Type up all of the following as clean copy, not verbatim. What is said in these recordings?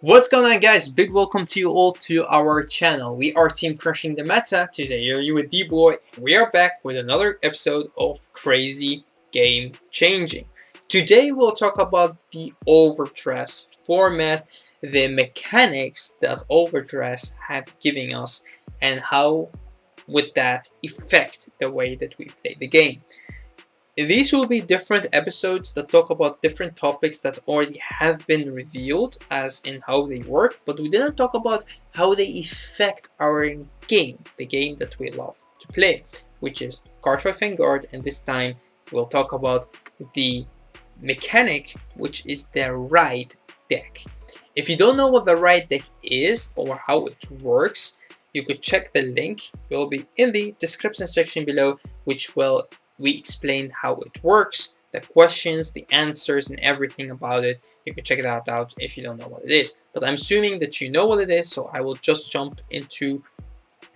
What's going on, guys? Big welcome to you all to our channel. We are Team Crushing the Meta. Today you're you with D-Boy. We are back with another episode of Crazy Game Changing. Today we'll talk about the OverDress format, the mechanics that OverDress have given us, and how would that affect the way that we play the game. These will be different episodes that talk about different topics that already have been revealed as in how they work, but we didn't talk about how they affect our game, the game that we love to play, which is Cardfight Vanguard, and this time we'll talk about the mechanic, which is the ride deck. If you don't know what the ride deck is or how it works, you could check the link. It will be in the description section below, which we explained how it works, the questions, the answers, and everything about it. You can check that out if you don't know what it is. But I'm assuming that you know what it is, so I will just jump into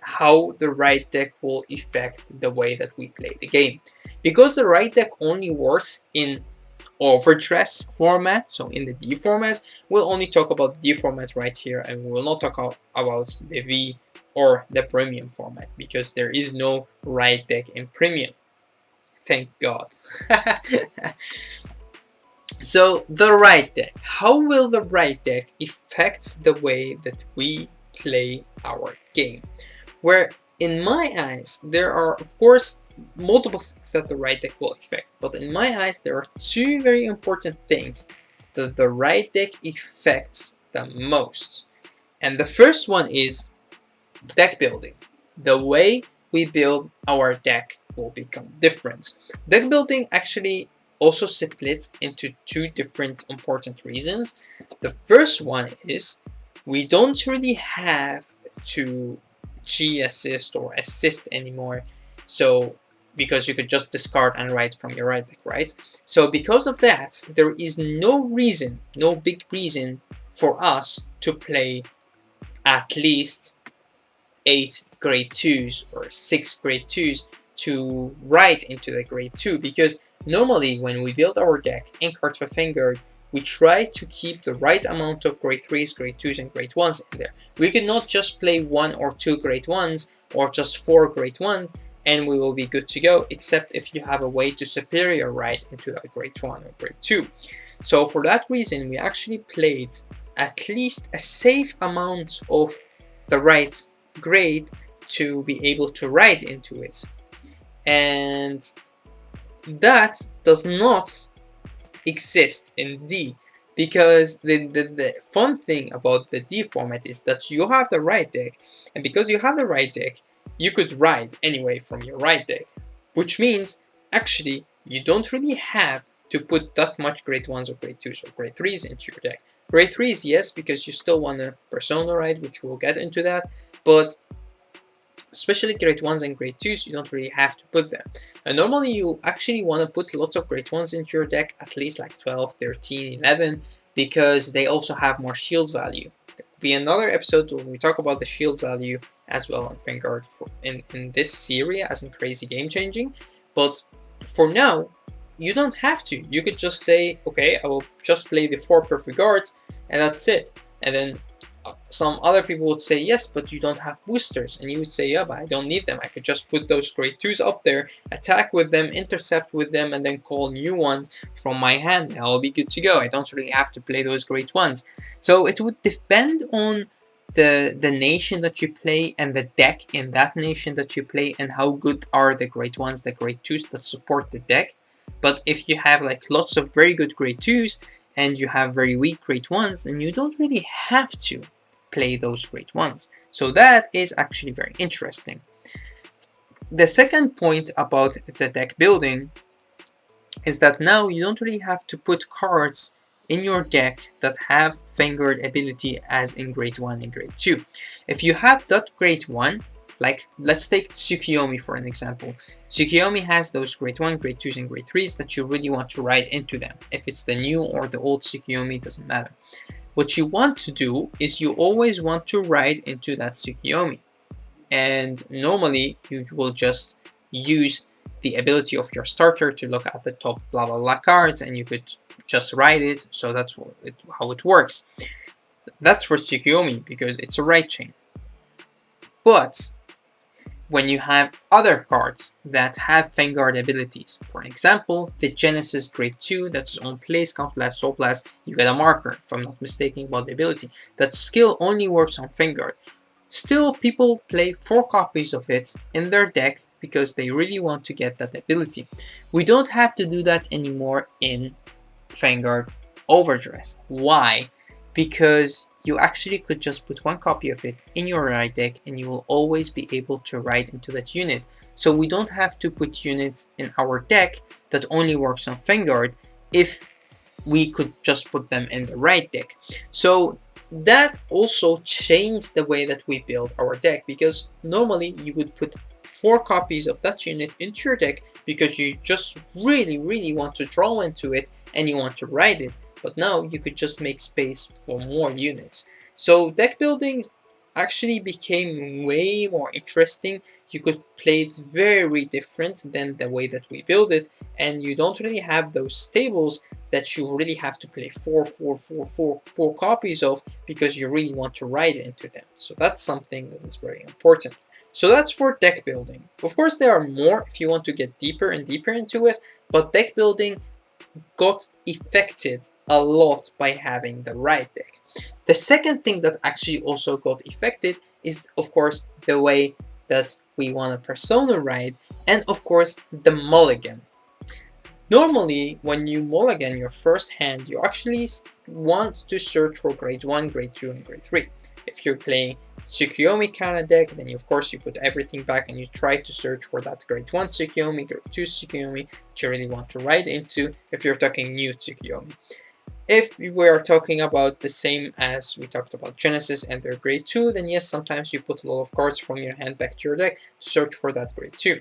how the ride deck will affect the way that we play the game. Because the ride deck only works in OverDress format, so in the D format, we'll only talk about D format right here, and we will not talk about the V or the premium format, because there is no ride deck in premium. Thank God. So the ride deck. How will the ride deck affect the way that we play our game? Where in my eyes, there are of course multiple things that the ride deck will affect. But in my eyes, there are two very important things that the ride deck affects the most. And the first one is deck building. The way we build our deck will become different. Deck building actually also splits into two different important reasons. The first one is we don't really have to G assist or assist anymore, so because you could just discard and write from your right deck, right? So because of that, there is no reason, no big reason for us to play at least 8 grade 2s or 6 grade 2s to write into the grade 2, because normally when we build our deck in Cardfight Vanguard, we try to keep the right amount of grade 3s, grade 2s, and grade 1s in there. We cannot just play 1 or 2 grade 1s or just 4 grade 1s and we will be good to go, except if you have a way to superior write into that grade 1 or grade 2. So for that reason, we actually played at least a safe amount of the right grade to be able to write into it. And that does not exist in D, because the fun thing about the D format is that you have the right deck, and because you have the right deck, you could write anyway from your right deck, which means actually you don't really have to put that much grade 1s or grade 2s or grade 3s into your deck. Grade 3s, yes, because you still want to persona write, which we'll get into that, but especially grade 1s and grade 2s, you don't really have to put them. And normally you actually want to put lots of grade 1s into your deck, at least like 12, 13, 11, because they also have more shield value. There will be another episode where we talk about the shield value as well on Vanguard in this series as in Crazy Game Changing. But for now, you don't have to. You could just say, okay, I will just play the 4 perfect guards and that's it. And then some other people would say, yes, but you don't have boosters. And you would say, yeah, but I don't need them. I could just put those grade 2s up there, attack with them, intercept with them, and then call new ones from my hand. And I'll be good to go. I don't really have to play those grade 1s. So it would depend on the nation that you play and the deck in that nation that you play, and how good are the grade 1s, the grade 2s that support the deck. But if you have like lots of very good grade 2s and you have very weak grade 1s, then you don't really have to play those grade 1s. So that is actually very interesting. The second point about the deck building is that now you don't really have to put cards in your deck that have Vanguard ability as in grade 1 and grade 2. If you have that grade 1, like let's take Tsukiyomi for an example. Tsukiyomi has those grade 1, grade 2s, and grade 3s that you really want to write into them. If it's the new or the old Tsukiyomi, doesn't matter. What you want to do is you always want to write into that Tsukiyomi. And normally you will just use the ability of your starter to look at the top blah blah blah cards, and you could just write it. So that's how it works. That's for Tsukuyomi because it's a right chain. But when you have other cards that have Vanguard abilities, for example, the Genesis Grade 2, that's on place, Count Blast, Soul Blast, you get a marker, if I'm not mistaken about the ability. That skill only works on Vanguard. Still, people play 4 copies of it in their deck because they really want to get that ability. We don't have to do that anymore in Vanguard OverDress. Why? Because you actually could just put 1 copy of it in your ride deck and you will always be able to ride into that unit. So we don't have to put units in our deck that only works on Vanguard if we could just put them in the right deck. So that also changed the way that we build our deck, because normally you would put 4 copies of that unit into your deck because you just really want to draw into it and you want to ride it. But now you could just make space for more units. So deck building actually became way more interesting. You could play it very different than the way that we build it, and you don't really have those stables that you really have to play four copies of because you really want to ride into them. So that's something that is very important. So that's for deck building. Of course, there are more if you want to get deeper and deeper into it, but deck building got affected a lot by having the right deck. The second thing that actually also got affected is, of course, the way that we want a persona ride, and of course the mulligan. Normally, when you mulligan your first hand, you actually want to search for grade 1, grade 2, and grade 3. If you're playing Tsukuyomi kind of deck, then of course you put everything back and you try to search for that grade 1 Tsukuyomi, grade 2 Tsukuyomi that you really want to ride into if you're talking new Tsukuyomi. If we are talking about the same as we talked about Genesis and their grade 2, then yes, sometimes you put a lot of cards from your hand back to your deck to search for that grade 2.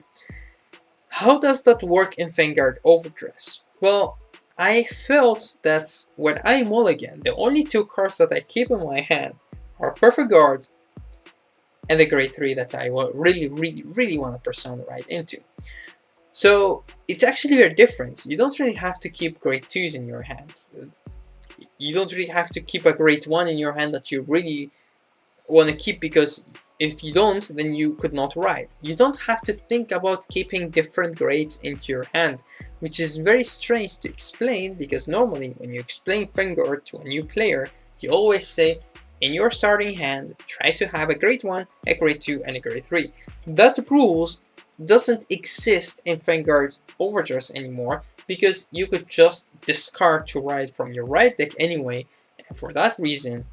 How does that work in Vanguard OverDress? Well, I felt that when I mulligan, the only 2 cards that I keep in my hand are Perfect Guard and the grade 3 that I really want to persona ride into. So it's actually very different. You don't really have to keep grade 2s in your hands. You don't really have to keep a grade 1 in your hand that you really want to keep, because if you don't, then you could not ride. You don't have to think about keeping different grades into your hand, which is very strange to explain, because normally when you explain Vanguard to a new player, you always say, in your starting hand, try to have a grade 1, a grade 2, and a grade 3. That rules doesn't exist in Vanguard OverDress anymore, because you could just discard to ride from your right deck anyway, and for that reason,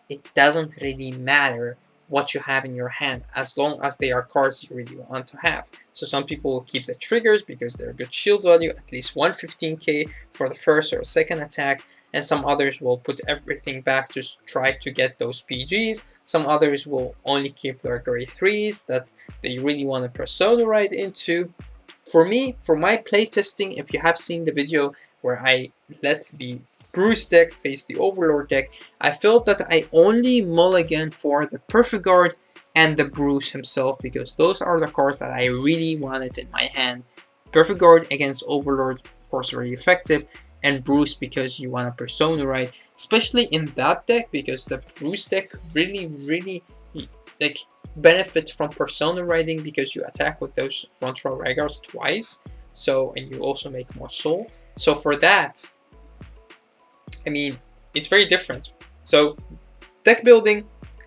it doesn't really matter what you have in your hand as long as they are cards you really want to have. So some people will keep the triggers because they're good shield value, at least 115k for the first or second attack, and some others will put everything back to try to get those PGs. Some others will only keep their grade 3s that they really want to persona ride into. For me, for my playtesting, if you have seen the video where I let the Bruce deck face the Overlord deck, I felt that I only mulligan for the Perfect Guard and the Bruce himself, because those are the cards that I really wanted in my hand. Perfect Guard against Overlord, of course, very effective, and Bruce because you want a persona ride, especially in that deck, because the Bruce deck really like benefit from persona riding because you attack with those front row Ragars twice, so, and you also make more soul. So for that, I mean, it's very different. So deck building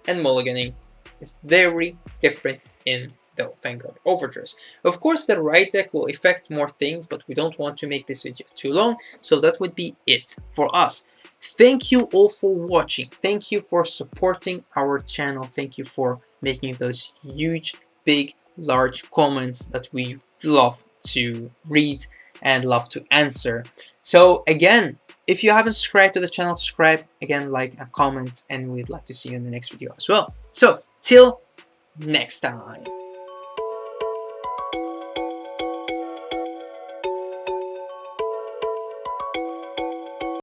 and mulliganing is very different in the Vanguard OverDress. Of course, the right deck will affect more things, but we don't want to make this video too long, so that would be it for us. Thank you all for watching. Thank you for supporting our channel. Thank you for making those huge, big, large comments that we love to read and love to answer. So again, if you haven't subscribed to the channel, subscribe, again, like and comment, and we'd like to see you in the next video as well. So till next time.